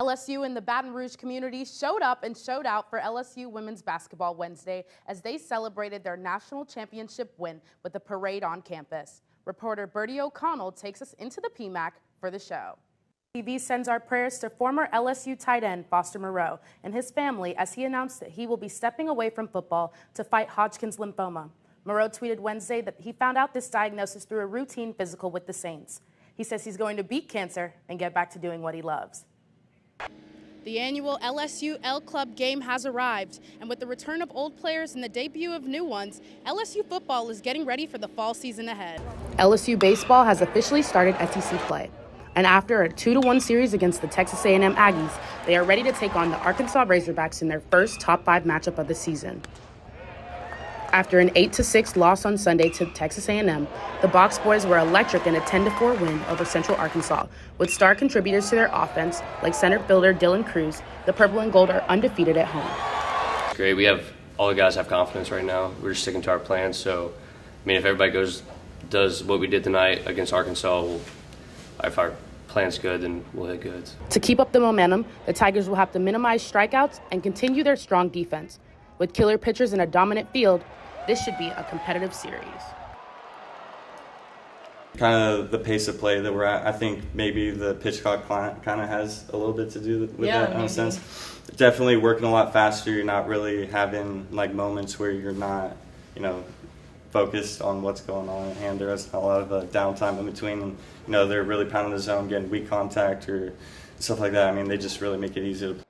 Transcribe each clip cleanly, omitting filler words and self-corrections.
LSU and the Baton Rouge community showed up and showed out for LSU women's basketball Wednesday as they celebrated their national championship win with a parade on campus. Reporter Bertie O'Connell takes us into the PMAC for the show. TV sends our prayers to former LSU tight end Foster Moreau and his family as he announced that he will be stepping away from football to fight Hodgkin's lymphoma. Moreau tweeted Wednesday that he found out this diagnosis through a routine physical with the Saints. He says he's going to beat cancer and get back to doing what he loves. The annual LSU L Club game has arrived, and with the return of old players and the debut of new ones, LSU football is getting ready for the fall season ahead. LSU baseball has officially started SEC play, and after a 2-1 series against the Texas A&M Aggies, they are ready to take on the Arkansas Razorbacks in their first top 5 matchup of the season. After an 8-6 loss on Sunday to Texas A&M, the Box Boys were electric in a 10-4 win over Central Arkansas. With star contributors to their offense, like center fielder Dylan Cruz, the Purple and Gold are undefeated at home. It's great. All the guys have confidence right now. We're just sticking to our plans. So, if everybody does what we did tonight against Arkansas, if our plan's good, then we'll hit good. To keep up the momentum, the Tigers will have to minimize strikeouts and continue their strong defense. With killer pitchers and a dominant field, this should be a competitive series. Kind of the pace of play that we're at, I think maybe the pitch clock kind of has a little bit to do with that in a sense. Definitely working a lot faster. You're not really having moments where you're not, focused on what's going on at hand. There's a lot of downtime in between. And, they're really pounding the zone, getting weak contact or stuff like that. They just really make it easy to play.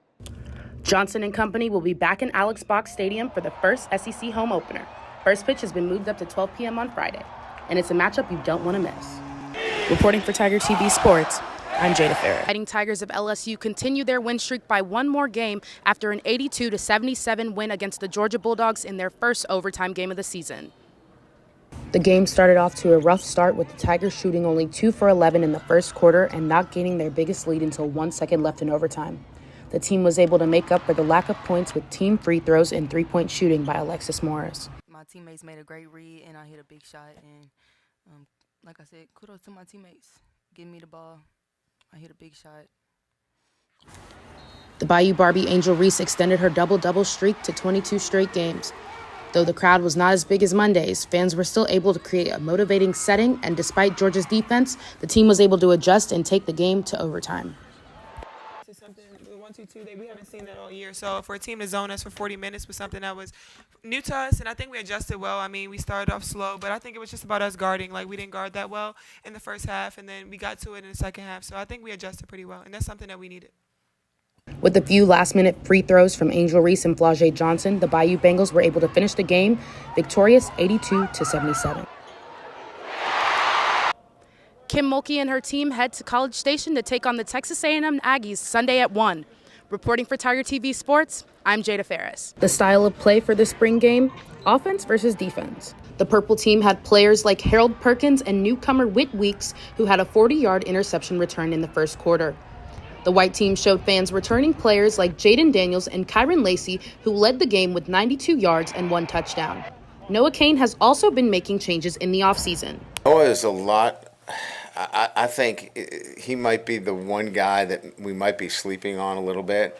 Johnson and company will be back in Alex Box Stadium for the first SEC home opener. First pitch has been moved up to 12 p.m. on Friday, and it's a matchup you don't want to miss. Reporting for TigerTV Sports, I'm Jaida Farris. Fighting Tigers of LSU continue their win streak by one more game after an 82-77 win against the Georgia Bulldogs in their first overtime game of the season. The game started off to a rough start with the Tigers shooting only 2 for 11 in the first quarter and not gaining their biggest lead until 1 second left in overtime. The team was able to make up for the lack of points with team free throws and three-point shooting by Alexis Morris. My teammates made a great read, and I hit a big shot. And like I said, kudos to my teammates. Give me the ball. I hit a big shot. The Bayou Barbie Angel Reese extended her double-double streak to 22 straight games. Though the crowd was not as big as Monday's, fans were still able to create a motivating setting, and despite Georgia's defense, the team was able to adjust and take the game to overtime. Something, the 1-2-2, we haven't seen that all year. So for a team to zone us for 40 minutes was something that was new to us, and I think we adjusted well. We started off slow, but I think it was just about us guarding. We didn't guard that well in the first half, and then we got to it in the second half. So I think we adjusted pretty well, and that's something that we needed. With a few last-minute free throws from Angel Reese and Flau'jae Johnson, the Bayou Bengals were able to finish the game victorious 82-77. Kim Mulkey and her team head to College Station to take on the Texas A&M Aggies Sunday at 1. Reporting for TigerTV Sports, I'm Jaida Farris. The style of play for the spring game, offense versus defense. The Purple team had players like Harold Perkins and newcomer Whit Weeks, who had a 40-yard interception return in the first quarter. The White team showed fans returning players like Jaden Daniels and Kyron Lacey, who led the game with 92 yards and 1 touchdown. Noah Kane has also been making changes in the offseason. Noah is a lot. I think he might be the one guy that we might be sleeping on a little bit.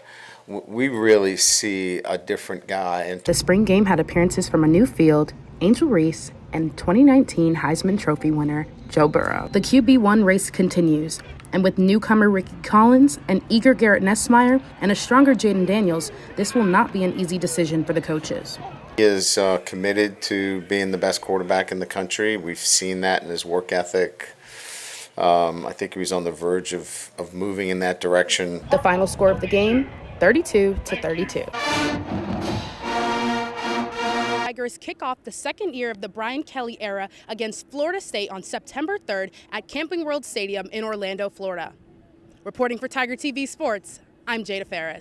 We really see a different guy. The spring game had appearances from a new field, Angel Reese, and 2019 Heisman Trophy winner Joe Burrow. The QB1 race continues, and with newcomer Ricky Collins, an eager Garrett Nessmeyer, and a stronger Jaden Daniels, this will not be an easy decision for the coaches. He is committed to being the best quarterback in the country. We've seen that in his work ethic. I think he was on the verge of moving in that direction. The final score of the game, 32-32. Tigers kick off the second year of the Brian Kelly era against Florida State on September 3rd at Camping World Stadium in Orlando, Florida. Reporting for TigerTV Sports, I'm Jaida Farris.